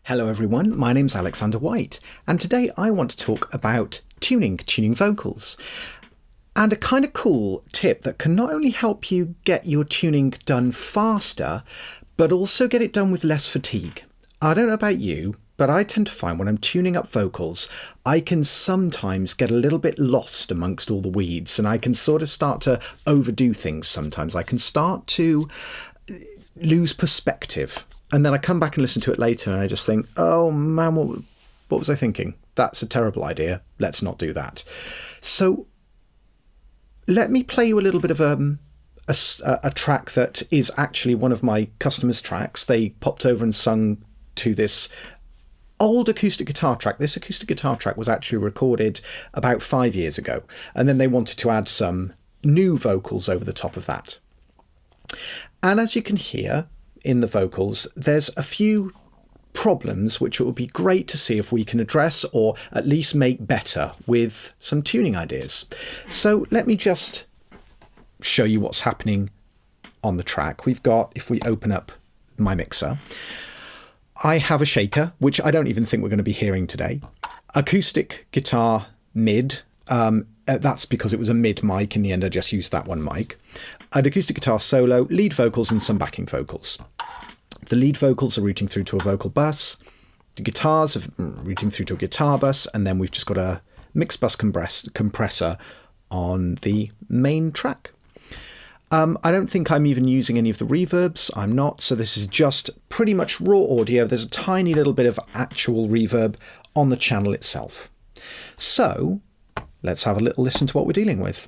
Hello everyone, my name's Alexander White, and today I want to talk about tuning vocals. And a kind of cool tip that can not only help you get your tuning done faster, but also get it done with less fatigue. I don't know about you, but I tend to find when I'm tuning up vocals, I can sometimes get a little bit lost amongst all the weeds, and I can sort of start to overdo things sometimes. I can start to lose perspective. And then I come back and listen to it later and I just think, oh man, what was I thinking? That's a terrible idea. Let's not do that. So let me play you a little bit of a track that is actually one of my customers' tracks. They popped over and sung to this old acoustic guitar track. This acoustic guitar track was actually recorded about 5 years ago. And then they wanted to add some new vocals over the top of that. And as you can hear in the vocals, there's a few problems which it would be great to see if we can address or at least make better with some tuning ideas. So let me just show you what's happening on the track. We've got, if we open up my mixer, I have a shaker, which I don't even think we're going to be hearing today. Acoustic guitar mid. That's because it was a mid mic. In the end, I just used that one mic. An acoustic guitar solo, lead vocals and some backing vocals. The lead vocals are routing through to a vocal bus. The guitars are routing through to a guitar bus. And then we've just got a mix bus compressor on the main track. I don't think I'm even using any of the reverbs. I'm not. So this is just pretty much raw audio. There's a tiny little bit of actual reverb on the channel itself. So let's have a little listen to what we're dealing with.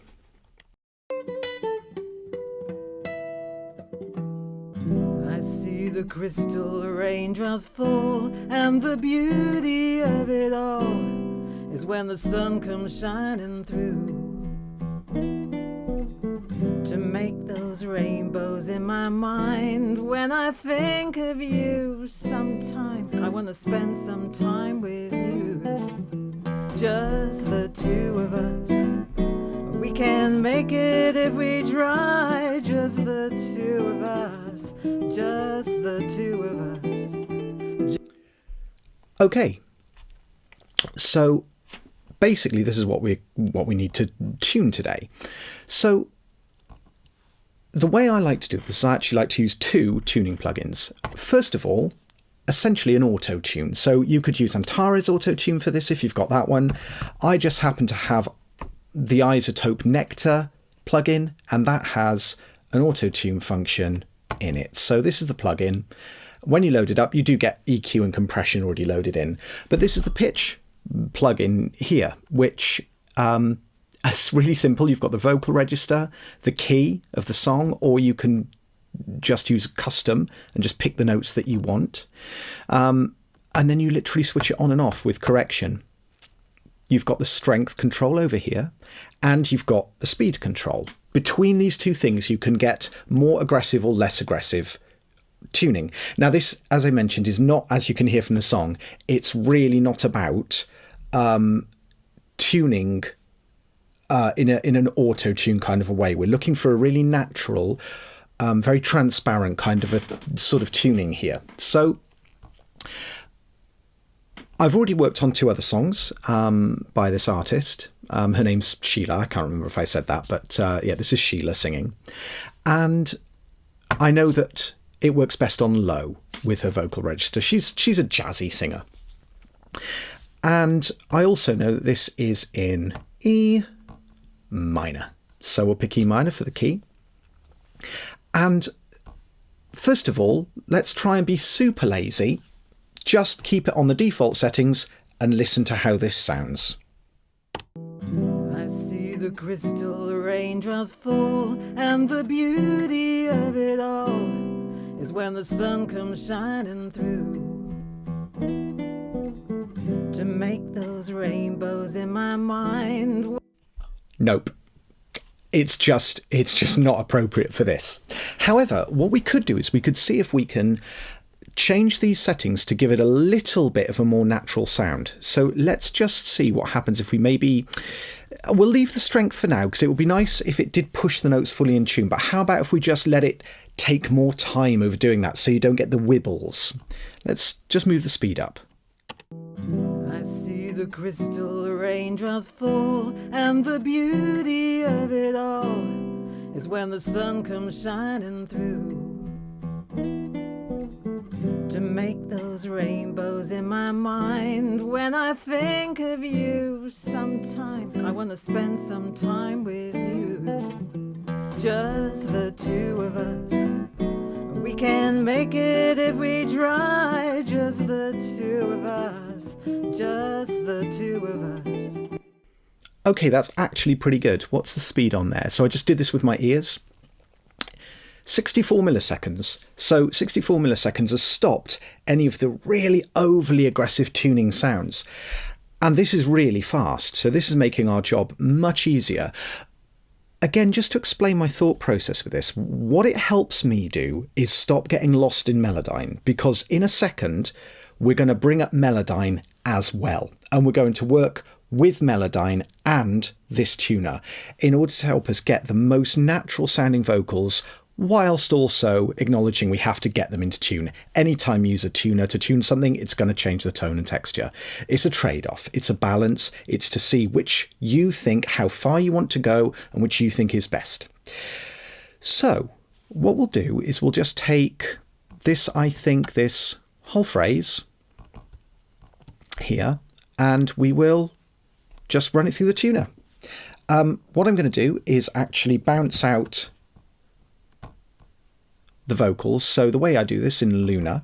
I see the crystal raindrops fall, and the beauty of it all is when the sun comes shining through to make those rainbows in my mind. When I think of you sometime, I want to spend some time with you. Just the two of us. We can make it if we try. Just the two of us. Just the two of us. Okay. So basically this is what we need to tune today. So the way I like to do this, I actually like to use two tuning plugins. First of all, essentially an auto tune. So you could use Antares auto tune for this if you've got that one. I just happen to have the Isotope Nectar plugin, and that has an auto tune function in it. So this is the plugin. When you load it up, you do get EQ and compression already loaded in, but this is the pitch plugin here, which it's really simple. You've got the vocal register, the key of the song, or you can just use custom and just pick the notes that you want. And then you literally switch it on and off with correction. You've got the strength control over here, and you've got the speed control. Between these two things, you can get more aggressive or less aggressive tuning. Now this, as I mentioned, is not, as you can hear from the song, it's really not about tuning in an auto tune kind of a way. We're looking for a really natural, very transparent kind of a sort of tuning here. So I've already worked on two other songs by this artist. Her name's Sheila. I can't remember if I said that, but yeah, this is Sheila singing. And I know that it works best on low with her vocal register. She's a jazzy singer. And I also know that this is in E minor. So we'll pick E minor for the key. And first of all, let's try and be super lazy. Just keep it on the default settings and listen to how this sounds. I see the crystal raindrops fall, and the beauty of it all is when the sun comes shining through to make those rainbows in my mind. Nope. It's just not appropriate for this. However, what we could do is we could see if we can change these settings to give it a little bit of a more natural sound. So let's just see what happens if we maybe we'll leave the strength for now because it would be nice if it did push the notes fully in tune. But how about if we just let it take more time over doing that so you don't get the wibbles? Let's just move the speed up. I see the crystal raindrops fall, and the beauty of it all is when the sun comes shining through to make those rainbows in my mind. When I think of you sometime, I want to spend some time with you, just the two of us. We can make it if we try, just the two of us, just the two of us. Okay, that's actually pretty good. What's the speed on there? So I just did this with my ears. 64 milliseconds. So 64 milliseconds has stopped any of the really overly aggressive tuning sounds. And this is really fast. So this is making our job much easier. Again, just to explain my thought process with this, what it helps me do is stop getting lost in Melodyne, because in a second, we're going to bring up Melodyne as well. And we're going to work with Melodyne and this tuner in order to help us get the most natural sounding vocals, whilst also acknowledging we have to get them into tune. Anytime you use a tuner to tune something, it's going to change the tone and texture. It's a trade-off. It's a balance. It's to see which you think, how far you want to go, and which you think is best. So what we'll do is we'll just take this, I think, this whole phrase here, and we will just run it through the tuner. What I'm going to do is actually bounce out the vocals. So the way I do this in Luna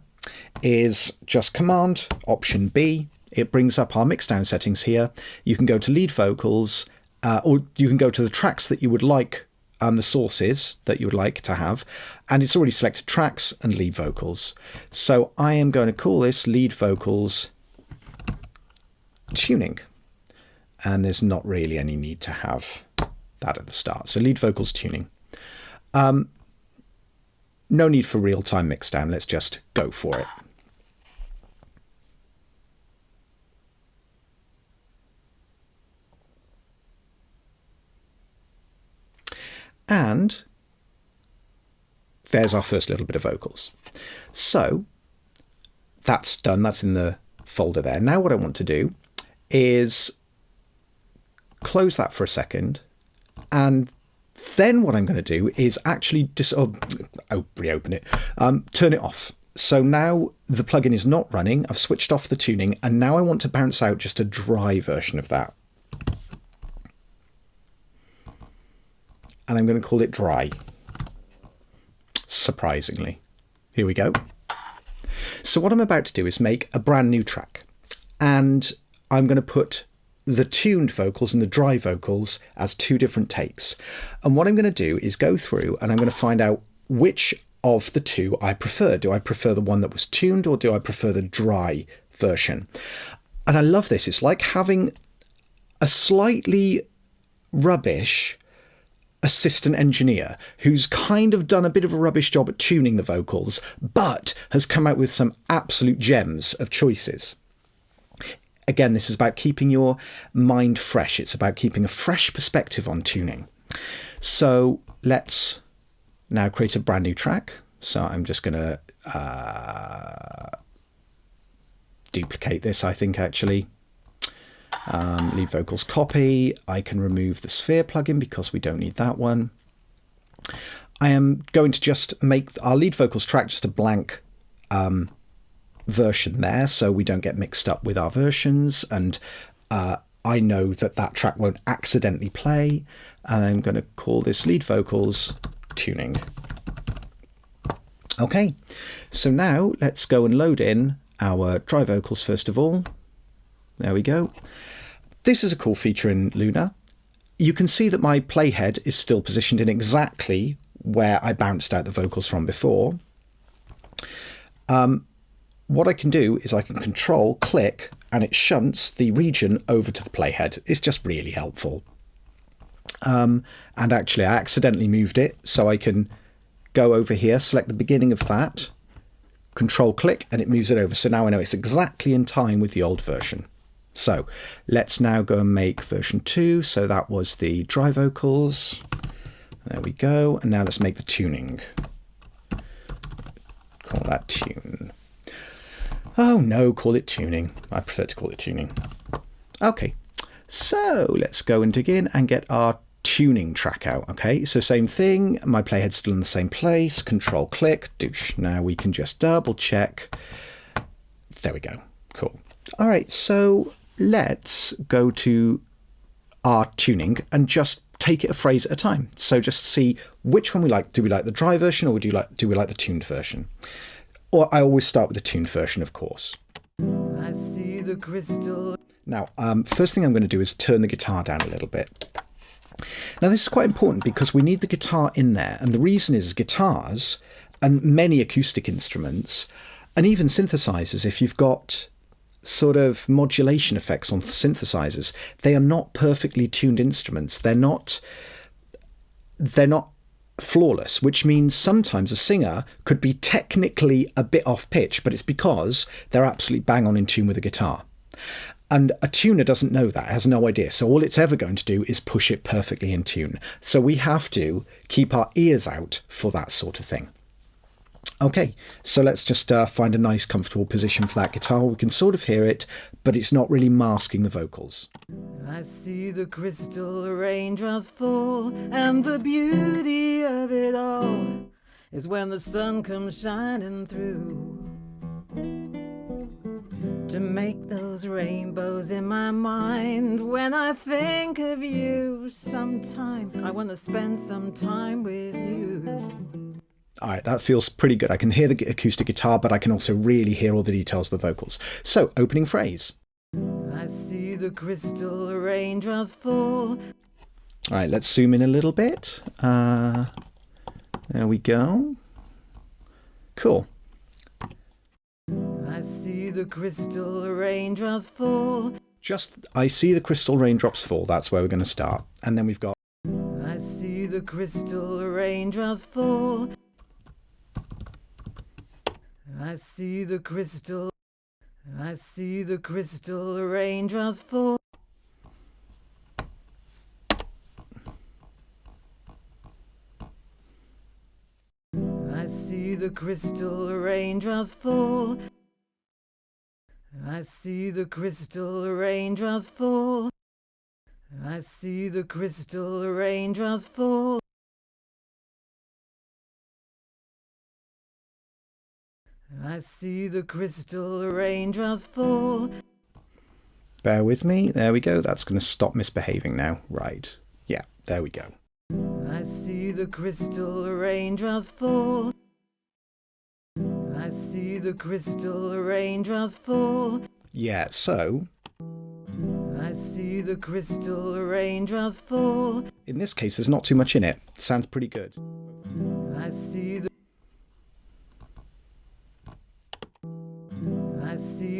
is just Command Option B. It brings up our mixdown settings here. You can go to lead vocals, or you can go to the tracks that you would like, the sources that you would like to have, and it's already selected tracks and lead vocals. So I am going to call this lead vocals tuning, and there's not really any need to have that at the start. So lead vocals tuning. No need for real-time mixdown. Let's just go for it. And there's our first little bit of vocals. So that's done. That's in the folder there. Now what I want to do is close that for a second, and then what I'm going to do is actually reopen it, turn it off. So now the plugin is not running. I've switched off the tuning, and now I want to bounce out just a dry version of that. And I'm going to call it dry. Surprisingly. Here we go. So what I'm about to do is make a brand new track, and I'm going to put the tuned vocals and the dry vocals as two different takes. And what I'm going to do is go through and I'm going to find out which of the two I prefer. Do I prefer the one that was tuned, or do I prefer the dry version? And I love this. It's like having a slightly rubbish assistant engineer who's kind of done a bit of a rubbish job at tuning the vocals, but has come out with some absolute gems of choices. Again, this is about keeping your mind fresh. It's about keeping a fresh perspective on tuning. So let's now create a brand new track. So I'm just going to duplicate this, I think, actually. Lead vocals copy. I can remove the sphere plugin because we don't need that one. I am going to just make our lead vocals track just a blank version there, so we don't get mixed up with our versions, and I know that that track won't accidentally play. And I'm going to call this lead vocals tuning. Okay, so now let's go and load in our dry vocals first of all. There we go. This is a cool feature in Luna. You can see that my playhead is still positioned in exactly where I bounced out the vocals from before. What I can do is I can control click and it shunts the region over to the playhead. It's just really helpful. And actually I accidentally moved it, so I can go over here, select the beginning of that, control click, and it moves it over. So now I know it's exactly in time with the old version. So let's now go and make version 2. So that was the dry vocals. There we go. And now let's make the tuning. Call that tune. Oh no, call it tuning. I prefer to call it tuning. Okay, so let's go and dig in and get our tuning track out. Okay, so same thing. My playhead's still in the same place. Control click, douche. Now we can just double check. There we go. Cool. All right, so let's go to our tuning and just take it a phrase at a time. So just see which one we like. Do we like the dry version, or do we like the tuned version? Or I always start with the tuned version, of course. I see the crystal. Now, first thing I'm going to do is turn the guitar down a little bit. Now, this is quite important because we need the guitar in there. And the reason is guitars and many acoustic instruments, and even synthesizers, if you've got sort of modulation effects on synthesizers, they are not perfectly tuned instruments. They're not flawless, which means sometimes a singer could be technically a bit off pitch, but it's because they're absolutely bang on in tune with the guitar. And a tuner doesn't know that, has no idea. So all it's ever going to do is push it perfectly in tune. So we have to keep our ears out for that sort of thing. Okay, so let's just find a nice comfortable position for that guitar. We can sort of hear it, but it's not really masking the vocals. I see the crystal raindrops fall, and the beauty of it all is when the sun comes shining through to make those rainbows in my mind. When I think of you sometime, I want to spend some time with you. All right, that feels pretty good. I can hear the acoustic guitar, but I can also really hear all the details of the vocals. So, opening phrase. I see the crystal raindrops fall. All right, let's zoom in a little bit. There we go. Cool. I see the crystal raindrops fall. I see the crystal raindrops fall. That's where we're going to start. And then we've got... I see the crystal raindrops fall. I see the crystal raindrops fall. I see the crystal raindrops fall. I see the crystal raindrops fall. I see the crystal raindrops fall. I see the crystal raindrops fall. Bear with me. There we go. That's going to stop misbehaving now. Right. Yeah, there we go. I see the crystal raindrops fall. I see the crystal raindrops fall. Yeah, so... I see the crystal raindrops fall. in this case, there's not too much in it. Sounds pretty good. I see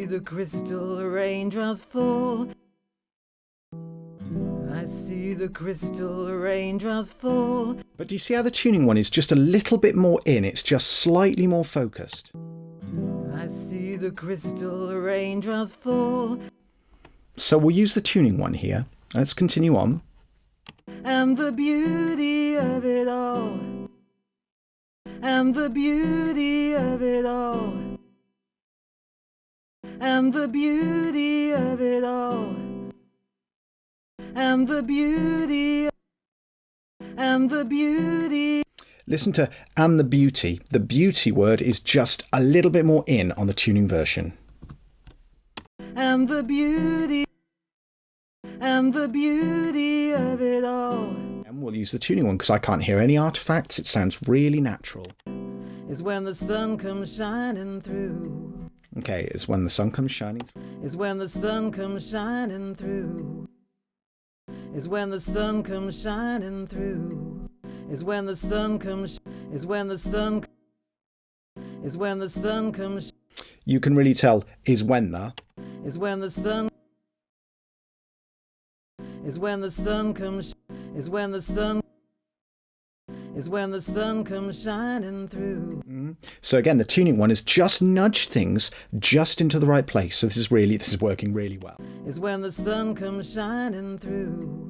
the crystal raindrops fall. I see the crystal raindrops fall. But do you see how the tuning one is just a little bit more in? It's just slightly more focused. I see the crystal raindrops fall. So we'll use the tuning one here. Let's continue on. And the beauty of it all. And the beauty of it all. And the beauty of it all. And the beauty. And the beauty. Listen to "and the beauty." The beauty word is just a little bit more in on the tuning version. And the beauty. And the beauty of it all. And we'll use the tuning one because I can't hear any artifacts. It sounds really natural. Is when the sun comes shining through. Okay, it's when the sun comes shining through. Is when the sun comes shining through. Is when the sun comes shining through. Is when the sun comes. Is when the sun. Is when the sun comes. You can really tell is when the. Is when the sun. Is when the sun comes. Is when the sun. is when the sun comes shining through. So again, the tuning one is just nudge things just into the right place. So this is working really well. Is when the sun comes shining through.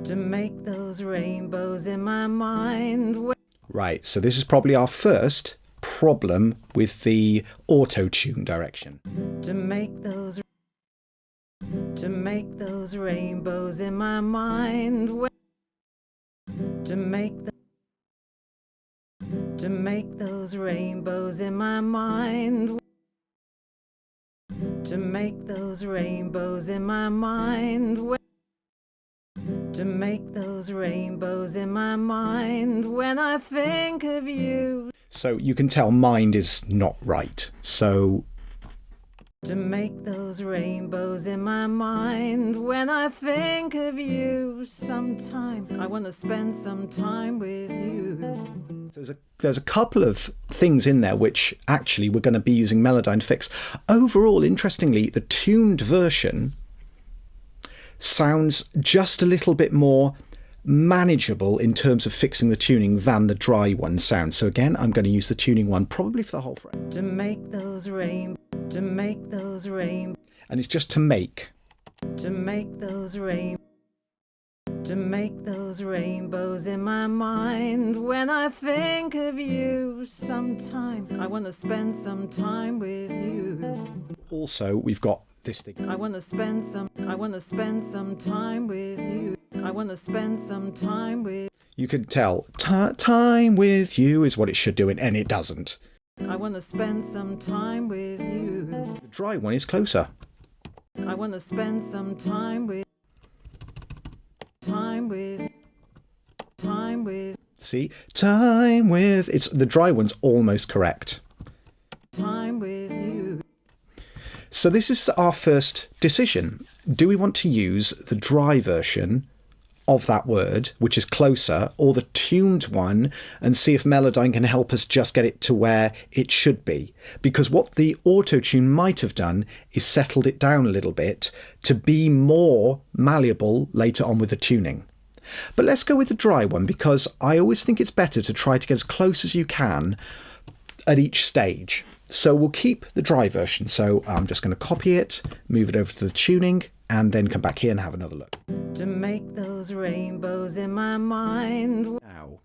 To make those rainbows in my mind. Right, so this is probably our first problem with the auto-tune direction. To make those rainbows in my mind. To make those rainbows in my mind. To make those rainbows in my mind. To make those rainbows in my mind when I think of you. So you can tell mind is not right. So to make those rainbows in my mind when I think of you. Sometime I want to spend some time with you. There's a couple of things in there which actually we're going to be using Melodyne to fix. Overall, interestingly, the tuned version sounds just a little bit more manageable in terms of fixing the tuning than the dry one sounds. So again, I'm going to use the tuning one probably for the whole frame. To make those rain, to make those rain. And it's just to make. To make those rain, to make those rainbows in my mind when I think of you. Sometime I want to spend some time with you. Also, we've got this thing. I want to spend some time with you. I want to spend some time with. You can tell time with you is what it should do, and it doesn't. I want to spend some time with you. The dry one is closer. I want to spend some time with. See? Time with. It's the dry one's almost correct. Time with you. So this is our first decision. Do we want to use the dry version of that word, which is closer, or the tuned one, and see if Melodyne can help us just get it to where it should be? Because what the auto-tune might have done is settled it down a little bit to be more malleable later on with the tuning. But let's go with the dry one, because I always think it's better to try to get as close as you can at each stage. So we'll keep the dry version. So I'm just going to copy it, move it over to the tuning, and then come back here and have another look. To make those rainbows in my mind. Now,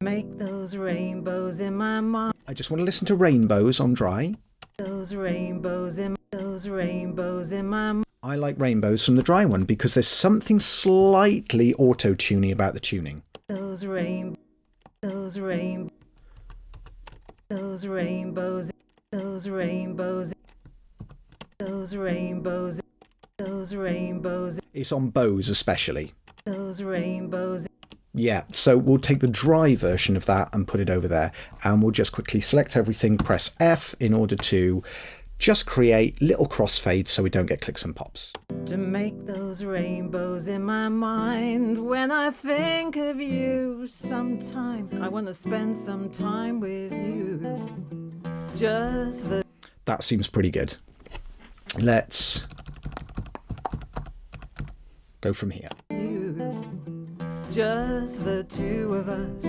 make those rainbows in my mind. I just want to listen to rainbows on dry. Those rainbows in my mind. I like rainbows from the dry one because there's something slightly auto-tuning about the tuning. Those rainbows. It's on bows especially. Those rainbows. Yeah, so we'll take the dry version of that and put it over there, and we'll just quickly select everything, press F in order to just create little crossfades so we don't get clicks and pops. To make those rainbows in my mind when I think of you. Sometime I want to spend some time with you. That seems pretty good. Let's go from here. Just the two of us.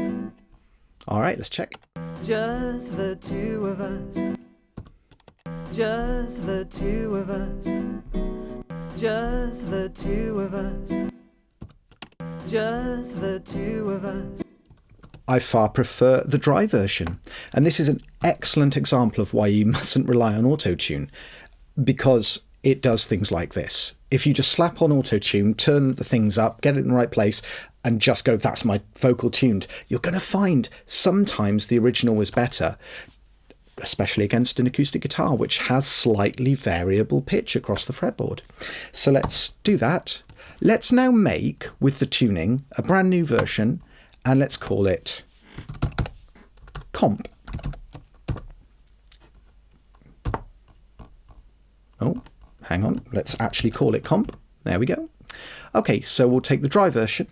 All right, let's check. Just the two of us. Just the two of us. Just the two of us. Just the two of us. I far prefer the dry version. And this is an excellent example of why you mustn't rely on auto-tune, because it does things like this. If you just slap on auto-tune, turn the things up, get it in the right place, and just go, that's my vocal tuned, you're going to find sometimes the original was better, especially against an acoustic guitar, which has slightly variable pitch across the fretboard. So let's do that. Let's now make, with the tuning, a brand new version, and let's call it Comp. Oh, hang on. Let's actually call it Comp. There we go. Okay, so we'll take the dry version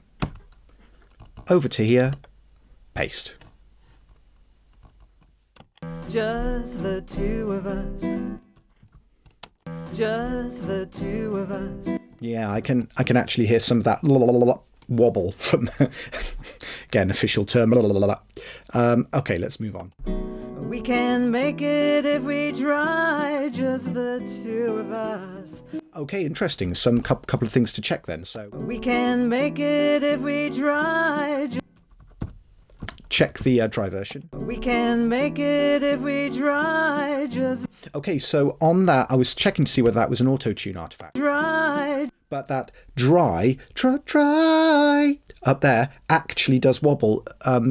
over to here, paste. Just the two of us. Just the two of us. Yeah, I can actually hear some of that wobble from, again, official term. Okay, let's move on. We can make it if we try, just the two of us. Okay, interesting. Some couple of things to check then. So we can make it if we try. Check the dry version. We can make it if we try. Just okay. So on that, I was checking to see whether that was an auto-tune artifact. Try. But that dry up there actually does wobble.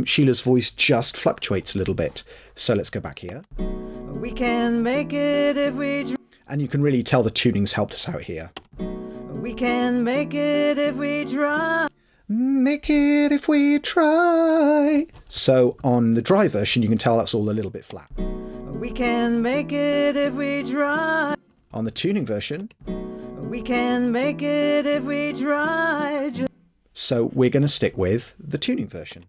Sheila's voice just fluctuates a little bit. So let's go back here. We can make it if we try. And you can really tell the tuning's helped us out here. We can make it if we try. Make it if we try. So on the dry version, you can tell that's all a little bit flat. We can make it if we try. On the tuning version, we can make it if we try. So we're going to stick with the tuning version.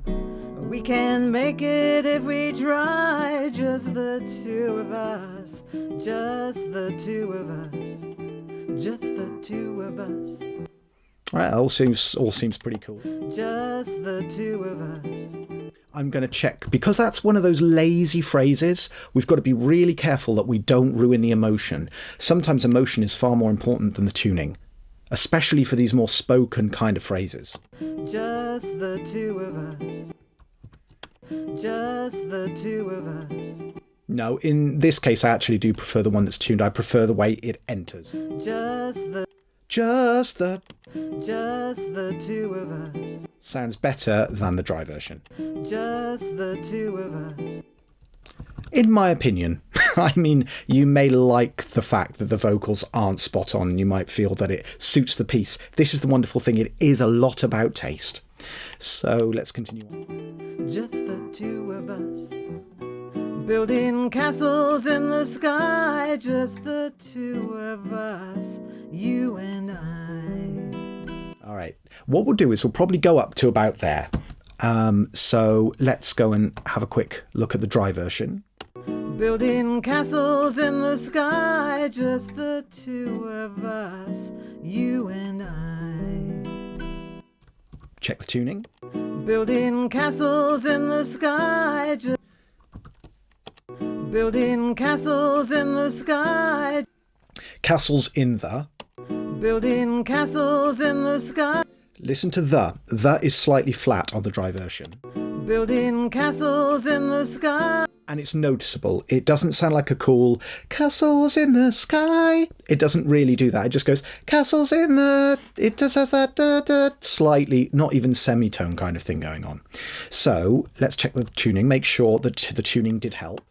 We can make it if we try, just the two of us, just the two of us, just the two of us. All right, all seems pretty cool. Just the two of us. I'm going to check, because that's one of those lazy phrases, we've got to be really careful that we don't ruin the emotion. Sometimes emotion is far more important than the tuning, especially for these more spoken kind of phrases. Just the two of us. Just the two of us. No, in this case, I actually do prefer the one that's tuned. I prefer the way it enters. Just the two of us. Sounds better than the dry version. Just the two of us. In my opinion. I mean, you may like the fact that the vocals aren't spot on and you might feel that it suits the piece. This is the wonderful thing. It is a lot about taste. So let's continue on. Just the two of us. Building castles in the sky. Just the two of us. You and I. All right. What we'll do is we'll probably go up to about there. So let's go and have a quick look at the dry version. Building castles in the sky, just the two of us, you and I. Check the tuning. Building castles in the sky, building castles in the sky. Castles in the. Building castles in the sky. Listen to the. The is slightly flat on the dry version. Building castles in the sky. And it's noticeable. It doesn't sound like a cool castles in the sky. It doesn't really do that. It just goes castles in the. It just has that slightly, not even semitone kind of thing going on. So let's check the tuning. Make sure that the tuning did help.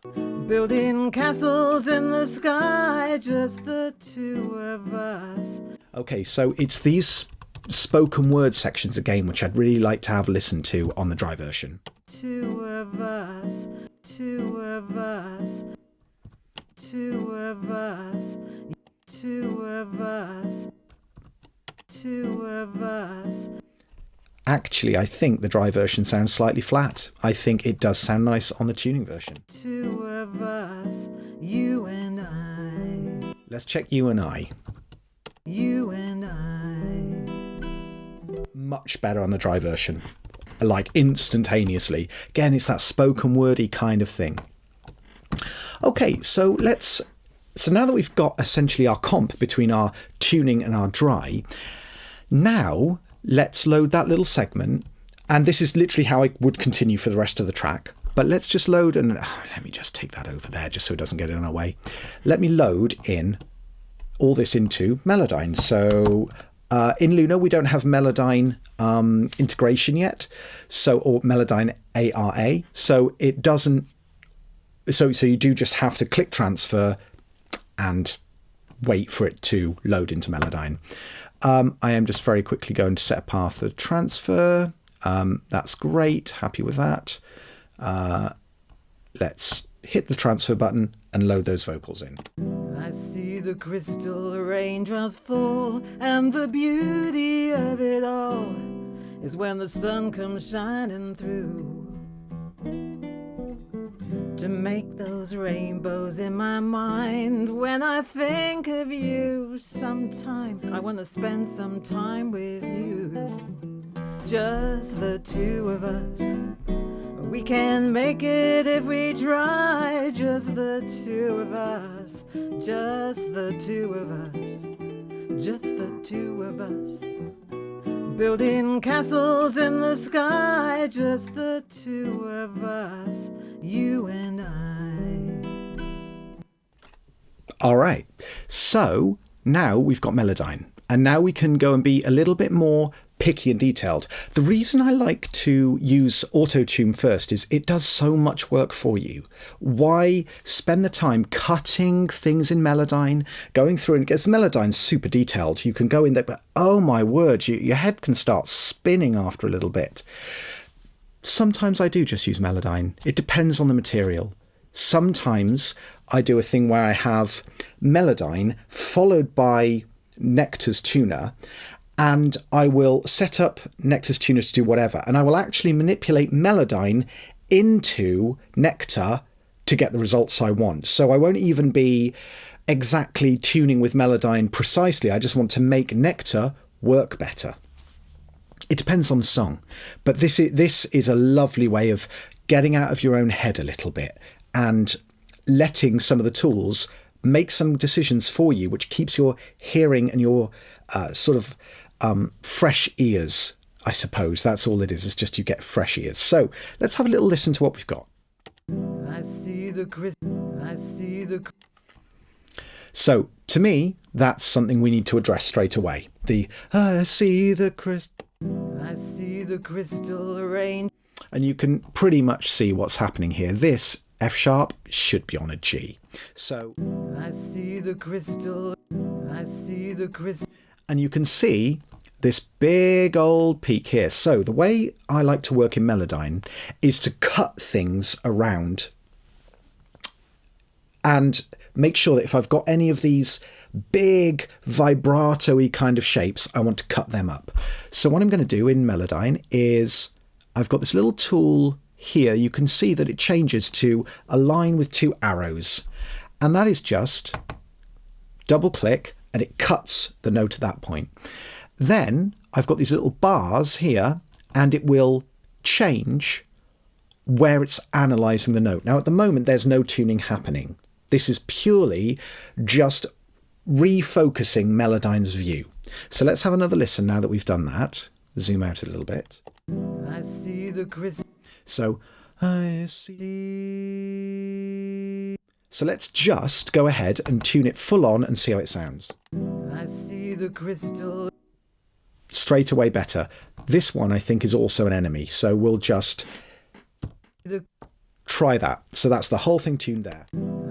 Building castles in the sky, just the two of us. Okay, so it's these spoken word sections again, which I'd really like to have listened to on the dry version. Two of us, two of us, two of us, two of us, two of us. Actually, I think the dry version sounds slightly flat. I think it does sound nice on the tuning version. Two of us, you and I. Let's check you and I. You and I. Much better on the dry version. Like instantaneously. Again, it's that spoken wordy kind of thing. Okay, so now that we've got essentially our comp between our tuning and our dry, now let's load that little segment. And this is literally how I would continue for the rest of the track. But let's just load and let me just take that over there just so it doesn't get in our way. Let me load in all this into Melodyne. So in Luna, we don't have Melodyne integration yet, or Melodyne ARA. So it doesn't. So you do just have to click transfer and wait for it to load into Melodyne. I am just very quickly going to set a path of transfer. That's great. Happy with that. Let's hit the transfer button and load those vocals in. I see the crystal raindrops fall, and the beauty of it all is when the sun comes shining through to make those rainbows in my mind. When I think of you sometime, I want to spend some time with you. just the two of us. We can make it if we try, just the two of us, just the two of us, just the two of us. Building castles in the sky, just the two of us, you and I. All right, so now we've got Melodyne, and now we can go and be a little bit more picky and detailed. The reason I like to use auto-tune first is it does so much work for you. Why spend the time cutting things in Melodyne, going through, and because Melodyne's super detailed, you can go in there, but oh my word, your head can start spinning after a little bit. Sometimes I do just use Melodyne. It depends on the material. Sometimes I do a thing where I have Melodyne followed by Nectar's tuner, and I will set up Nectar's tuner to do whatever, and I will actually manipulate Melodyne into Nectar to get the results I want. So I won't even be exactly tuning with Melodyne precisely. I just want to make Nectar work better. It depends on the song, but this is a lovely way of getting out of your own head a little bit and letting some of the tools make some decisions for you, which keeps your hearing and your fresh ears, I suppose. That's all it is. It's just you get fresh ears. So let's have a little listen to what we've got. So to me, that's something we need to address straight away. I see the crystal rain. And you can pretty much see what's happening here. This F sharp should be on a G. So I see the crystal. And you can see this big old peak here. So the way I like to work in Melodyne is to cut things around and make sure that if I've got any of these big vibrato-y kind of shapes, I want to cut them up. So what I'm going to do in Melodyne is I've got this little tool here. You can see that it changes to a line with two arrows, and that is just double click and it cuts the note at that point. Then I've got these little bars here and it will change where it's analysing the note. Now at the moment there's no tuning happening. This is purely just refocusing Melodyne's view. So let's have another listen now that we've done that. Zoom out a little bit. I see the crystal. So I see. So let's just go ahead and tune it full on and see how it sounds. I see the crystal. Straight away better. This one I think is also an enemy, so we'll just try that. So that's the whole thing tuned there.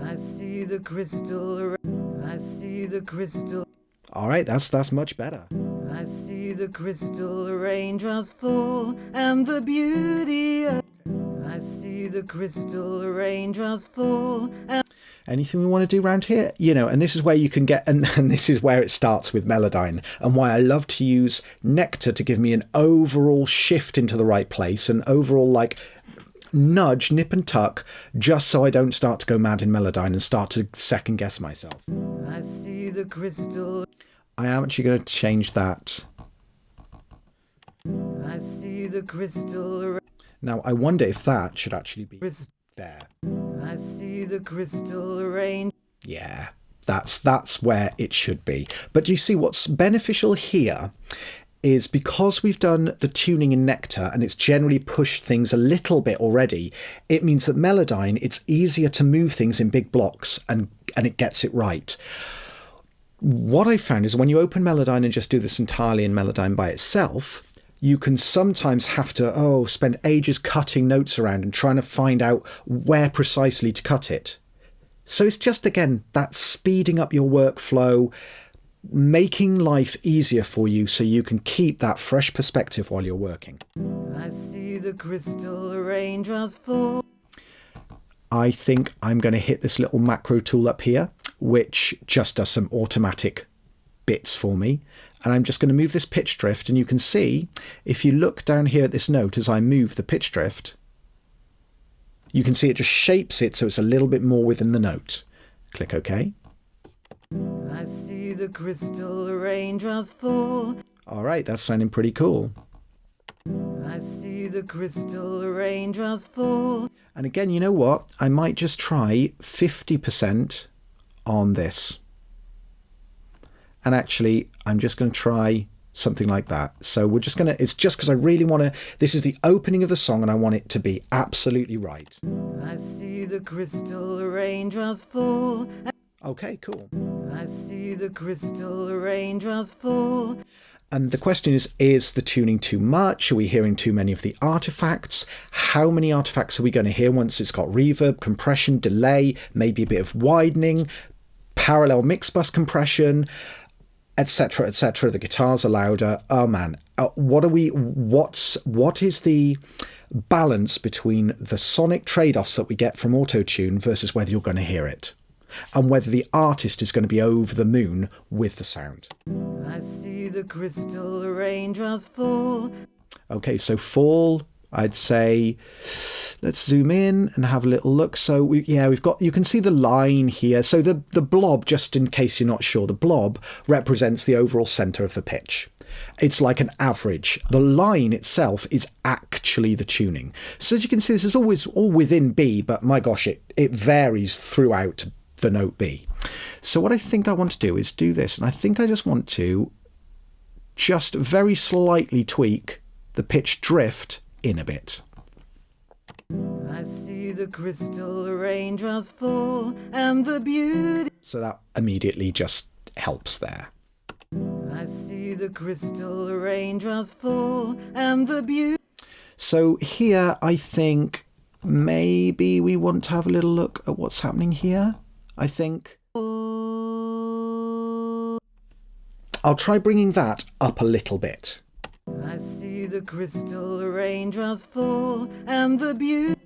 I see the crystal. I see the crystal. All right, that's much better. I see the crystal raindrops fall and the beauty of... I see the crystal raindrops fall and... Anything we want to do around here? You know, and this is where you can get, and this is where it starts with Melodyne, and why I love to use Nectar to give me an overall shift into the right place, an overall like nudge, nip and tuck, just so I don't start to go mad in Melodyne and start to second guess myself. I see the crystal. I am actually going to change that. I see the crystal. Now I wonder if that should actually be there. I see the crystal rain. Yeah, that's where it should be. But do you see what's beneficial here is because we've done the tuning in Nectar and it's generally pushed things a little bit already, it means that Melodyne, it's easier to move things in big blocks and it gets it right. What I found is when you open Melodyne and just do this entirely in Melodyne by itself, you can sometimes have to spend ages cutting notes around and trying to find out where precisely to cut it. So it's just, again, that speeding up your workflow, making life easier for you so you can keep that fresh perspective while you're working. I see the crystal raindrops fall. I think I'm going to hit this little macro tool up here, which just does some automatic bits for me. And I'm just going to move this pitch drift, and you can see if you look down here at this note as I move the pitch drift, you can see it just shapes it so it's a little bit more within the note. Click OK. I see the crystal raindrops fall. All right, that's sounding pretty cool. see the crystal raindrops fall. And again, you know what? I might just try 50% on this. And actually, I'm just going to try something like that. So we're just going to, it's just because I really want to, this is the opening of the song and I want it to be absolutely right. I see the crystal raindrops fall. Okay, cool. I see the crystal raindrops fall. And the question is the tuning too much? Are we hearing too many of the artifacts? How many artifacts are we going to hear once it's got reverb, compression, delay, maybe a bit of widening, parallel mix bus compression, etc., etc. The guitars are louder. Oh man, what is the balance between the sonic trade-offs that we get from auto-tune versus whether you're going to hear it? And whether the artist is going to be over the moon with the sound. I see the crystal raindrops fall. Okay, so fall, I'd say, let's zoom in and have a little look. So we've got, you can see the line here. So the blob, just in case you're not sure, the blob represents the overall center of the pitch. It's like an average. The line itself is actually the tuning. So as you can see, this is always all within B, but my gosh, it varies throughout the note B. So what I think I want to do is do this, and I think I just want to just very slightly tweak the pitch drift in a bit. I see the crystal raindrops fall and the beauty. So that immediately just helps there. I see the crystal raindrops fall and the beauty. So here I think maybe we want to have a little look at what's happening here. I think I'll try bringing that up a little bit. I see the crystal raindrops fall and the beauty.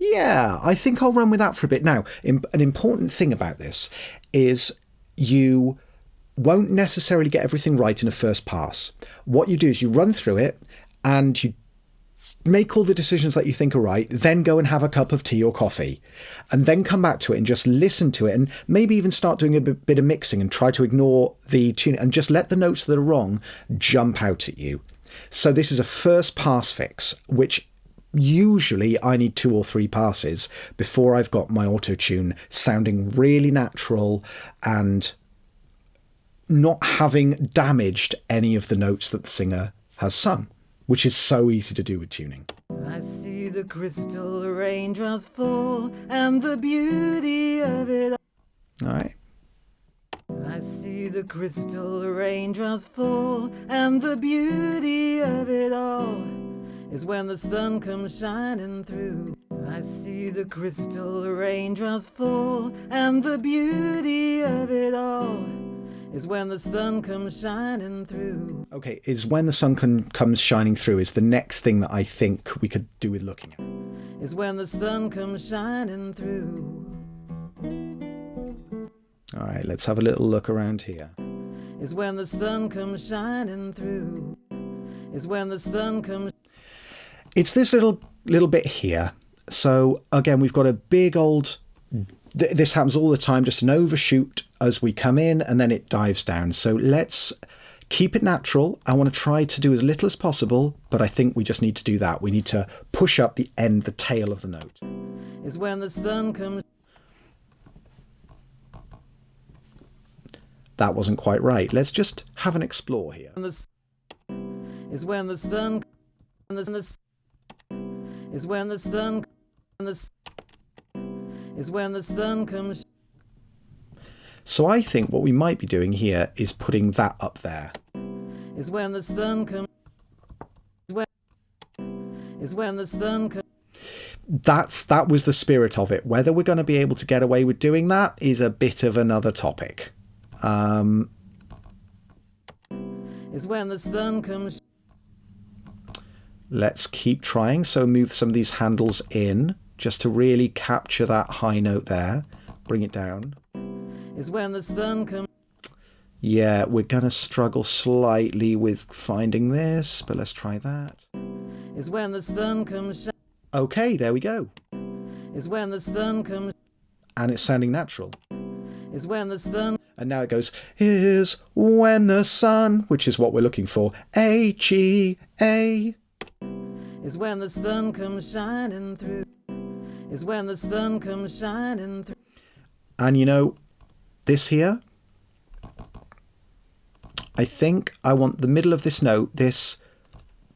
Yeah, I think I'll run with that for a bit. Now, an important thing about this is you won't necessarily get everything right in a first pass. What you do is you run through it and you make all the decisions that you think are right, then go and have a cup of tea or coffee, and then come back to it and just listen to it, and maybe even start doing a bit of mixing and try to ignore the tune and just let the notes that are wrong jump out at you. So this is a first pass fix, which usually I need 2 or 3 passes before I've got my auto-tune sounding really natural and not having damaged any of the notes that the singer has sung, which is so easy to do with tuning. I see the crystal raindrops fall and the beauty of it all. All right. I see the crystal raindrops fall and the beauty of it all is when the sun comes shining through. I see the crystal raindrops fall and the beauty of it all is when the sun comes shining through. Okay, is when the sun comes shining through is the next thing that I think we could do with looking at. Is when the sun comes shining through. All right, let's have a little look around here. Is when the sun comes shining through. Is when the sun comes. It's this little bit here. So again, we've got a big old. This happens all the time, just an overshoot as we come in and then it dives down. So let's keep it natural. I want to try to do as little as possible, but I think we just need to do that. We need to push up the end, the tail of the note. Is when the sun comes. That wasn't quite right. Let's just have an explore here. Is when the sun. Is when the sun. Is when the sun comes. So I think what we might be doing here is putting that up there. Is when the sun comes. Is when the sun comes. That was the spirit of it. Whether we're going to be able to get away with doing that is a bit of another topic. Is when the sun comes. Let's keep trying. So move some of these handles in just to really capture that high note there. Bring it down. Is when the sun comes. Yeah, we're going to struggle slightly with finding this, but let's try that. Is when the sun comes. Okay, there we go. Is when the sun comes. And it's sounding natural. Is when the sun. And now it goes, is when the sun, which is what we're looking for. A-G-A. is when the sun comes shining through. Is when the sun comes shining through. And you know, this here, I think I want the middle of this note, this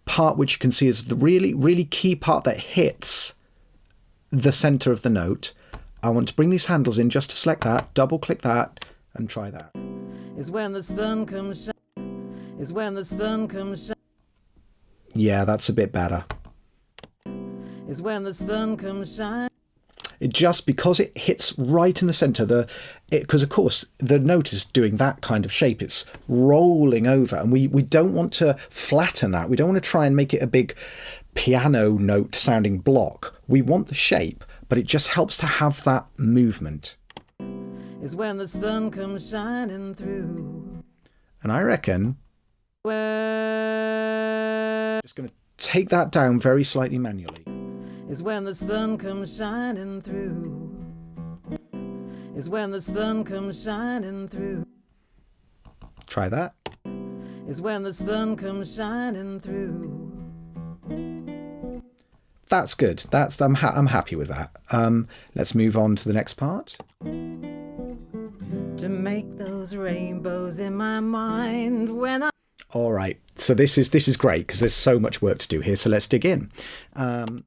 part which you can see is the really, really key part that hits the center of the note. I want to bring these handles in just to select that, double click that, and try that. Is when the sun comes is when the sun comes Yeah, that's a bit better. Is when the sun comes shine. It just, because it hits right in the center, because of course the note is doing that kind of shape, it's rolling over, and we don't want to flatten that. We don't want to try and make it a big piano note sounding block. We want the shape, but it just helps to have that movement. Is when the sun comes shining through. And I reckon Where just going to take that down very slightly manually. is when the sun comes shining through. Is when the sun comes shining through. Try that. Is when the sun comes shining through. That's good. I'm happy with that. Let's move on to the next part. To make those rainbows in my mind when I. All right. So this is great because there's so much work to do here. So let's dig in. To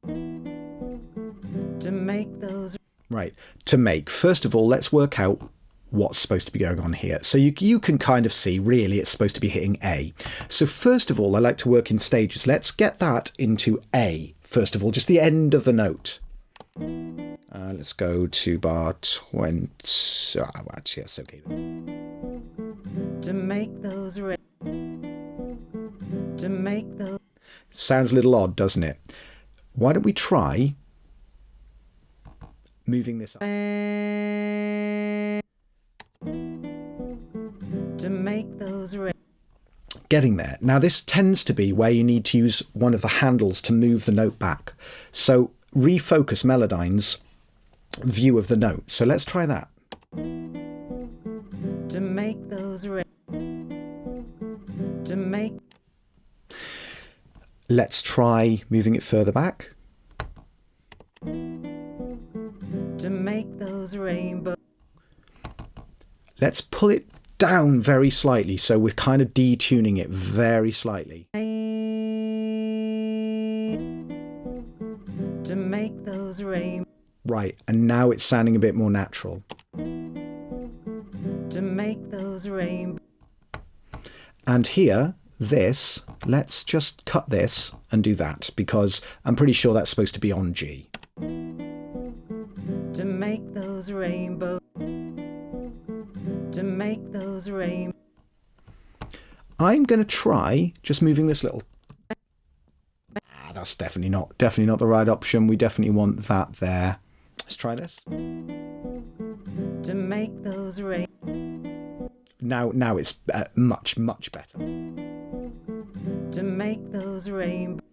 make those. Right. To make. First of all, let's work out what's supposed to be going on here. So you can kind of see, really, it's supposed to be hitting A. So first of all, I like to work in stages. Let's get that into A. First of all, just the end of the note. Let's go to bar 20. Actually, that's okay. To make those. To make those. Sounds a little odd, doesn't it? Why don't we try moving this up? To make those. Getting there. Now this tends to be where you need to use one of the handles to move the note back. So refocus Melodyne's view of the note. So let's try that. To make those. To make. Let's try moving it further back. To make those rainbows. Let's pull it down very slightly, so we're kind of detuning it very slightly. To make those rainbows. Right, and now it's sounding a bit more natural. To make those rainbows. And here, this, let's just cut this and do that, because I'm pretty sure that's supposed to be on G. To make those rainbows. To make those rainbows. I'm going to try just moving this little. That's definitely not the right option. We definitely want that there. Let's try this. To make those rain. Now it's much better. To make those rainbows.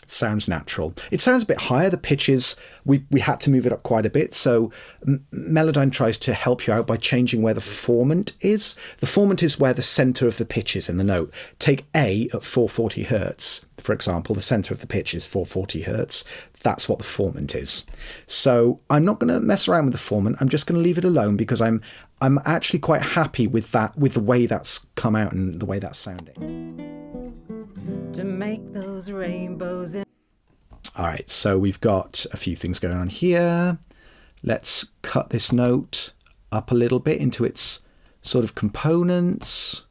Sounds natural. It sounds a bit higher. The pitches, we had to move it up quite a bit. So Melodyne tries to help you out by changing where the formant is. The formant is where the center of the pitch is in the note. Take A at 440 hertz, for example. The center of the pitch is 440 hertz. That's what the formant is. So I'm not going to mess around with the formant. I'm just going to leave it alone because I'm actually quite happy with that, with the way that's come out and the way that's sounding. To make those rainbows in. All right, so we've got a few things going on here. Let's cut this note up a little bit into its sort of components.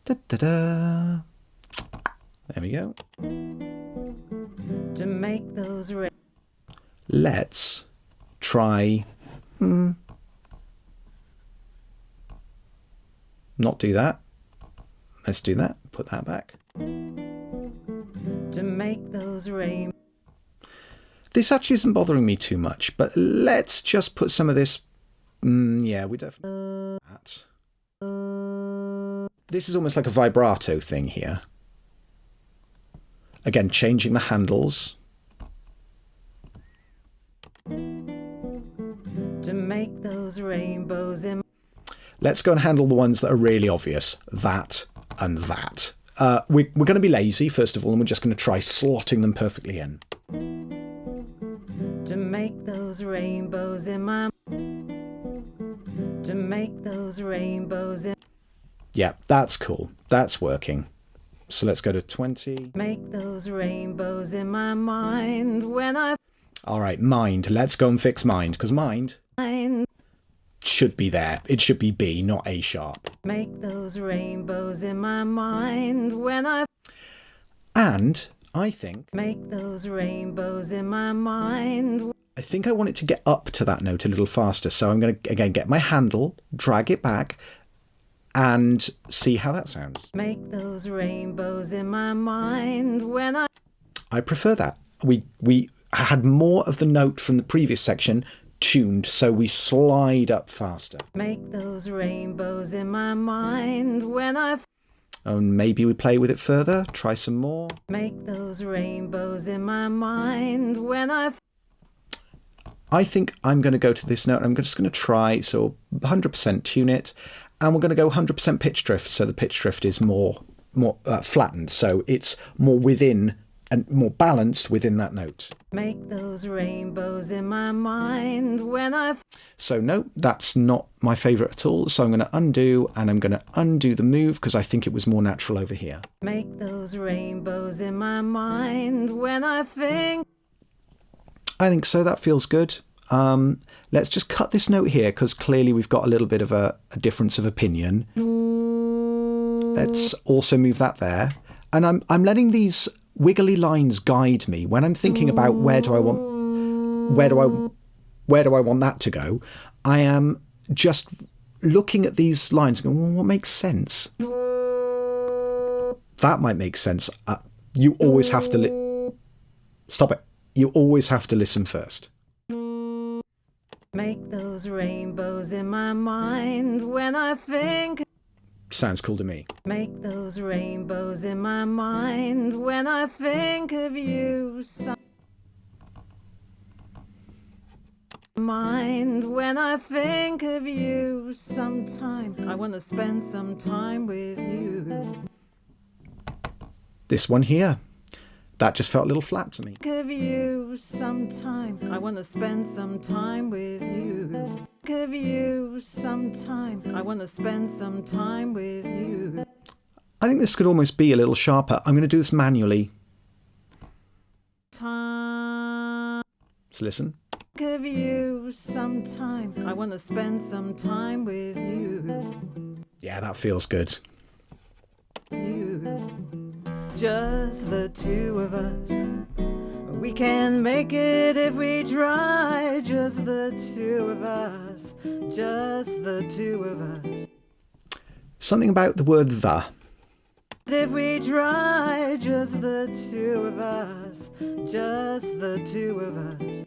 Da-da-da. There we go. To make those Let's try not do that. Let's do that. Put that back. To make those rain. This actually isn't bothering me too much, but let's just put some of this. Yeah, we definitely. That. This is almost like a vibrato thing here. Again, changing the handles. To make those rainbows in. Let's go and handle the ones that are really obvious. That and that. we're going to be lazy, first of all, and we're just going to try slotting them perfectly in. To make those rainbows in my... To make those rainbows in... Yeah, that's cool. That's working. So let's go to 20. Make those rainbows in my mind when I... All right, mind. Let's go and fix mind, because mind should be there. It should be B, not A sharp. Make those rainbows in my mind when I... And I think... Make those rainbows in my mind... I think I want it to get up to that note a little faster. So I'm going to, again, get my handle, drag it back, and see how that sounds. Make those rainbows in my mind when I prefer that. We had more of the note from the previous section tuned, so we slide up faster. Make those rainbows in my mind when I... And maybe we play with it further, try some more. Make those rainbows in my mind when I think I'm going to go to this note. I'm just going to try, so 100% tune it, and we're going to go 100% pitch drift, so the pitch drift is more flattened, so it's more within and more balanced within that note. Make those rainbows in my mind when I... So no, that's not my favourite at all, so I'm going to undo, and I'm going to undo the move because I think it was more natural over here. Make those rainbows in my mind when I think so. That feels good. Let's just cut this note here because clearly we've got a little bit of a difference of opinion. Let's also move that there. And I'm letting these wiggly lines guide me when I'm thinking about where do I want that to go. I am just looking at these lines and going, well, what makes sense? That might make sense. You always have to stop it. You always have to listen first. Make those rainbows in my mind when I think... Sounds cool to me. Make those rainbows in my mind when I think of you. Mind when I think of you sometime. I want to spend some time with you. This one here. That just felt a little flat to me. Of you sometime. I want to spend some time with you. Of you sometime. I want to spend some time with you. I think this could almost be a little sharper. I'm going to do this manually. Time. Let's listen. Of you sometime. I want to spend some time with you. Yeah, that feels good. You. Just the two of us. We can make it if we try. Just the two of us. Just the two of us. Something about the word the. If we try, just the two of us. Just the two of us.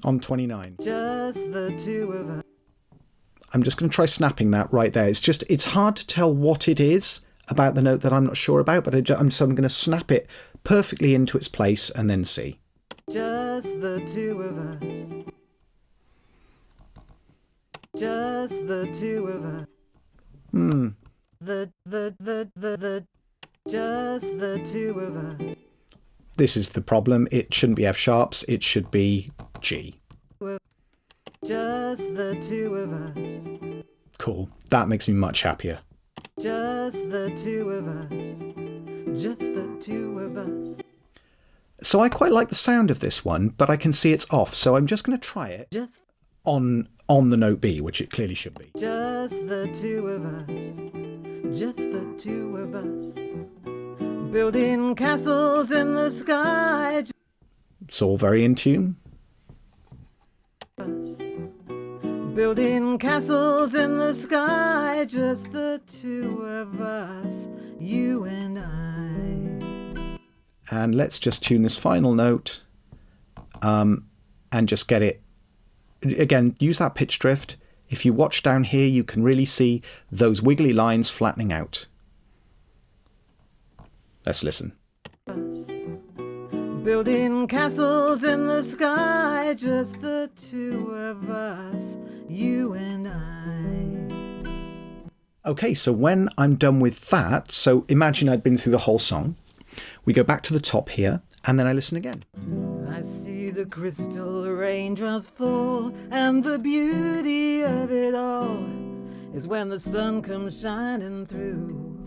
On 29. Just the two of us. I'm just going to try snapping that right there. It's hard to tell what it is about the note that I'm not sure about, but I'm going to snap it perfectly into its place and then see. Just the two of us. Just the two of us. Just the two of us. This is the problem. It shouldn't be F sharps. It should be G. Just the two of us. Cool. That makes me much happier. Just the two of us. Just the two of us. So I quite like the sound of this one, but I can see it's off. So I'm just going to try it Just on the note B, which it clearly should be. Just the two of us. Just the two of us. Building castles in the sky. It's all very in tune. Building castles in the sky, just the two of us, you and I. And let's just tune this final note and just get it. Again, use that pitch drift. If you watch down here, you can really see those wiggly lines flattening out. Let's listen. Building castles in the sky, just the two of us, you and I. Okay, so when I'm done with that, so imagine I'd been through the whole song. We go back to the top here, and then I listen again. I see the crystal raindrops fall, and the beauty of it all is when the sun comes shining through.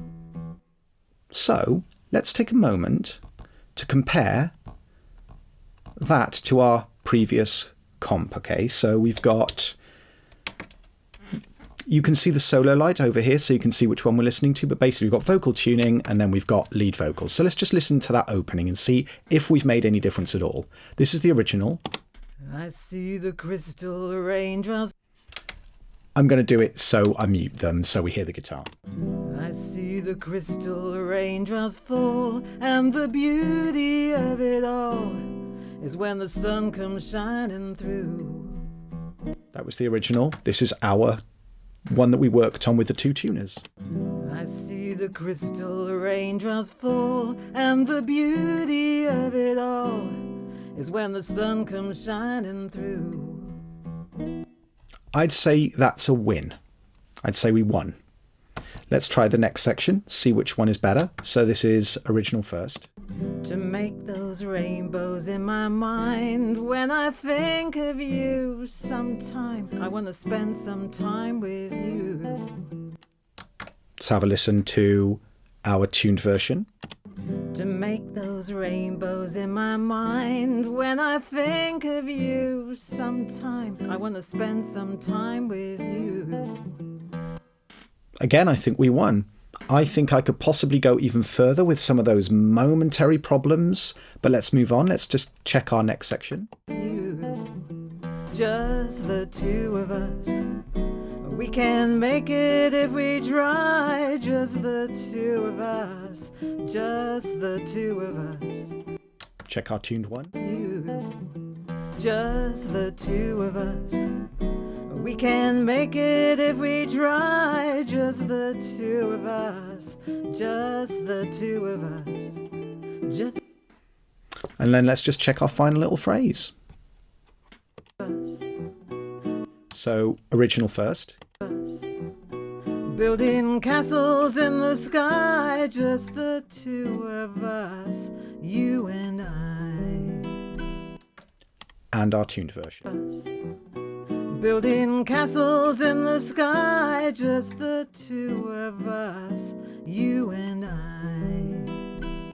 So let's take a moment to compare that to our previous comp. Okay, so we've got, you can see the solo light over here, so you can see which one we're listening to, but basically we've got vocal tuning and then we've got lead vocals. So let's just listen to that opening and see if we've made any difference at all. This is the original. I see the crystal raindrops. I'm going to do it so I mute them so we hear the guitar. I see the crystal raindrops fall, and the beauty of it all is when the sun comes shining through. That was the original. This is our one that we worked on with the two tuners. I see the crystal raindrops fall, and the beauty of it all is when the sun comes shining through. I'd say that's a win. I'd say we won. Let's try the next section, see which one is better. So this is original first. To make those rainbows in my mind when I think of you sometime. I want to spend some time with you. Let's have a listen to our tuned version. To make those rainbows in my mind when I think of you sometime. I want to spend some time with you. Again, I think we won. I think I could possibly go even further with some of those momentary problems, but let's move on. Let's just check our next section. You, just the two of us. We can make it if we try. Just the two of us. Just the two of us. Check our tuned one. You, just the two of us. We can make it if we try. Just the two of us. Just the two of us. Just. And then let's just check our final little phrase. Us. So original first. Building castles in the sky, just the two of us, you and I. And our tuned version. Building castles in the sky, just the two of us, you and I.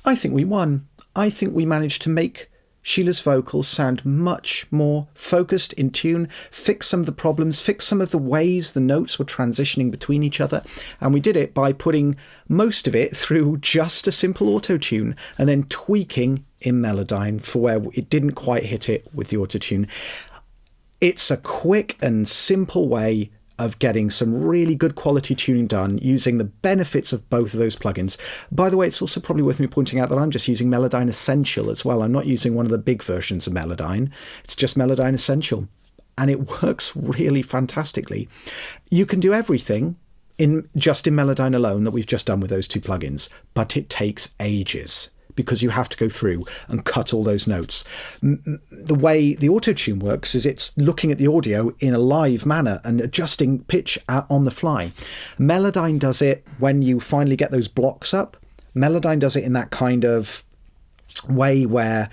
I think we won. I think we managed to make Sheila's vocals sound much more focused, in tune, fix some of the problems, fix some of the ways the notes were transitioning between each other. And we did it by putting most of it through just a simple auto-tune and then tweaking in Melodyne for where it didn't quite hit it with the auto-tune. It's a quick and simple way of getting some really good quality tuning done using the benefits of both of those plugins. By the way, it's also probably worth me pointing out that I'm just using Melodyne Essential as well. I'm not using one of the big versions of Melodyne. It's just Melodyne Essential, and it works really fantastically. You can do everything in Melodyne alone that we've just done with those two plugins, but it takes ages, because you have to go through and cut all those notes. The way the auto-tune works is it's looking at the audio in a live manner and adjusting pitch on the fly. Melodyne does it when you finally get those blocks up. Melodyne does it in that kind of way where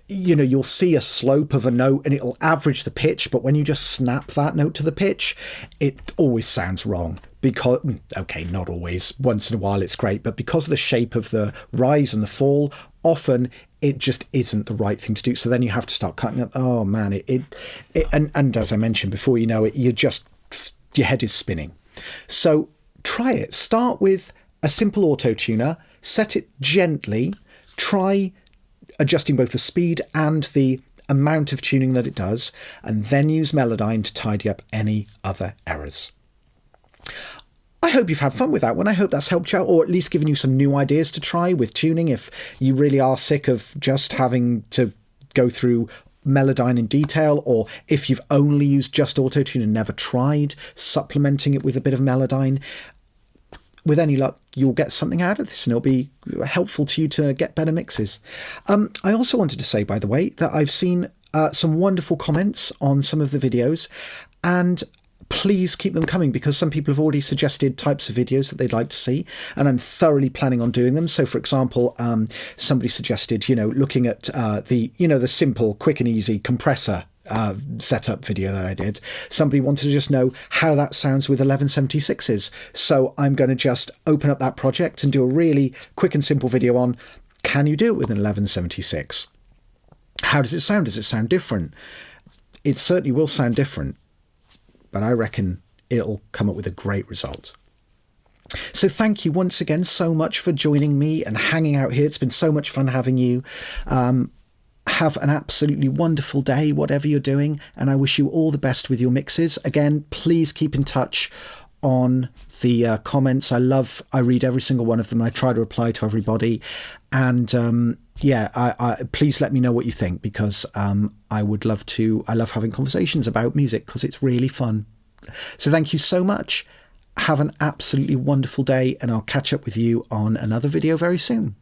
you'll see a slope of a note and it'll average the pitch, but when you just snap that note to the pitch, it always sounds wrong. Because, okay, not always, once in a while it's great, but because of the shape of the rise and the fall, often it just isn't the right thing to do. So then you have to start cutting it. Oh man, and as I mentioned before, you know, your head is spinning. So try it. Start with a simple auto-tuner, set it gently, try adjusting both the speed and the amount of tuning that it does, and then use Melodyne to tidy up any other errors. I hope you've had fun with that one. I hope that's helped you out, or at least given you some new ideas to try with tuning if you really are sick of just having to go through Melodyne in detail, or if you've only used just auto-tune and never tried supplementing it with a bit of Melodyne. With any luck, you'll get something out of this and it'll be helpful to you to get better mixes. I also wanted to say, by the way, that I've seen some wonderful comments on some of the videos, and please keep them coming, because some people have already suggested types of videos that they'd like to see, and I'm thoroughly planning on doing them. So for example, somebody suggested, looking at the simple, quick and easy compressor setup video that I did. Somebody wanted to just know how that sounds with 1176s. So I'm going to just open up that project and do a really quick and simple video on, can you do it with an 1176? How does it sound? Does it sound different? It certainly will sound different, but I reckon it'll come up with a great result. So thank you once again so much for joining me and hanging out here. It's been so much fun having you. Have an absolutely wonderful day, whatever you're doing, and I wish you all the best with your mixes. Again, please keep in touch on the comments. I read every single one of them. I try to reply to everybody, and I please let me know what you think, because I love having conversations about music because it's really fun. So thank you so much. Have an absolutely wonderful day, and I'll catch up with you on another video very soon.